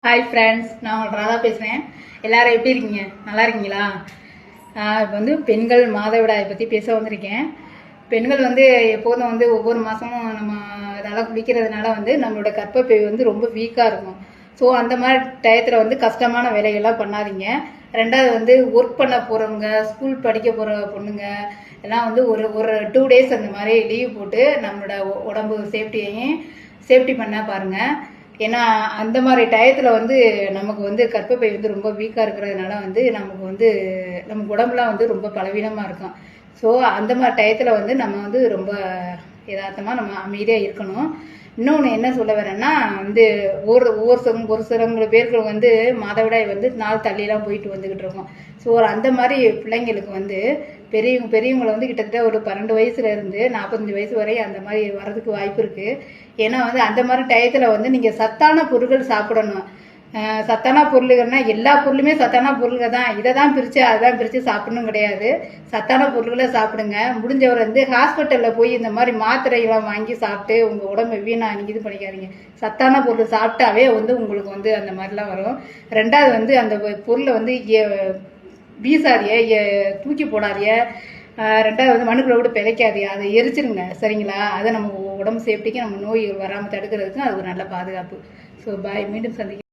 Hi friends, நான் உங்கள் ராதா பேசுகிறேன். எல்லாரும் எப்படி இருக்கீங்க? நல்லா இருக்கீங்களா? இப்போ வந்து பெண்கள் மாதவிடாயை பற்றி பேச வந்திருக்கேன். பெண்கள் வந்து எப்போதும் வந்து ஒவ்வொரு மாதமும் நம்ம நல்லா குளிக்கிறதுனால வந்து நம்மளோட கர்ப்பப்பை வந்து ரொம்ப வீக்காக இருக்கும். ஸோ அந்த மாதிரி டயத்தில் வந்து கஷ்டமான வேலைகள்லாம் பண்ணாதீங்க. ரெண்டாவது வந்து ஒர்க் பண்ண போகிறவங்க, ஸ்கூல் படிக்க போகிற பொண்ணுங்க எல்லாம் வந்து ஒரு ஒரு 2 டேஸ் அந்த மாதிரி லீவ் போட்டு நம்மளோட உடம்பு சேஃப்டி பண்ண பாருங்கள். ஏன்னா அந்த மாதிரி டயத்தில் வந்து நமக்கு வந்து கர்ப்பப்பை வந்து ரொம்ப வீக்காக இருக்கிறதுனால வந்து நமக்கு உடம்புலாம் வந்து ரொம்ப பலவீனமாக இருக்கும். ஸோ அந்த மாதிரி டயத்தில் வந்து நம்ம வந்து ரொம்ப யதார்த்தமாக நம்ம அமைதியாக இருக்கணும். இன்னொன்று என்ன சொல்ல வரேன்னா வந்து ஒரு சிலவங்க பேர்கள் வந்து மாதவிடாய் வந்து நாள் தள்ளிலாம் போயிட்டு வந்துக்கிட்டு இருக்கோம். ஸோ அந்த மாதிரி பிள்ளைங்களுக்கு வந்து பெரியவங்களை வந்து கிட்டத்தட்ட ஒரு 12 வயசுலேருந்து 45 வயசு வரை அந்த மாதிரி வர்றதுக்கு வாய்ப்பு இருக்குது. ஏன்னா வந்து அந்த மாதிரி டயத்தில் வந்து நீங்கள் சத்தான பொருட்கள் சாப்பிடணும். சத்தான பொருள்கள்னா எல்லா பொருளுமே சத்தான பொருள்கள் தான். இதை தான் பிரித்து அதான் பிரித்து சாப்பிடணும் கிடையாது. சத்தான பொருள்களை சாப்பிடுங்க. முடிஞ்சவர் வந்து ஹாஸ்பிட்டலில் போய் இந்த மாதிரி மாத்திரைகள்லாம் வாங்கி சாப்பிட்டு உங்கள் உடம்பை இது பண்ணிக்காதீங்க. சத்தான பொருள் சாப்பிட்டாவே வந்து உங்களுக்கு வந்து அந்த மாதிரிலாம் வரும். ரெண்டாவது வந்து அந்த பொருளை வந்து வீசாதிய தூக்கி போடாதிய. ரெண்டாவது வந்து மண்ணுக்குள்ள கூட பிழைக்காதியா, அதை எரிச்சிருங்க. சரிங்களா? அதை நம்ம உடம்பு சேஃப்டிக்கு நம்ம நோய் வராமல் தடுக்கிறதுக்கு அது ஒரு நல்ல பாதுகாப்பு. ஸோ பாய், மீண்டும் சந்திக்க.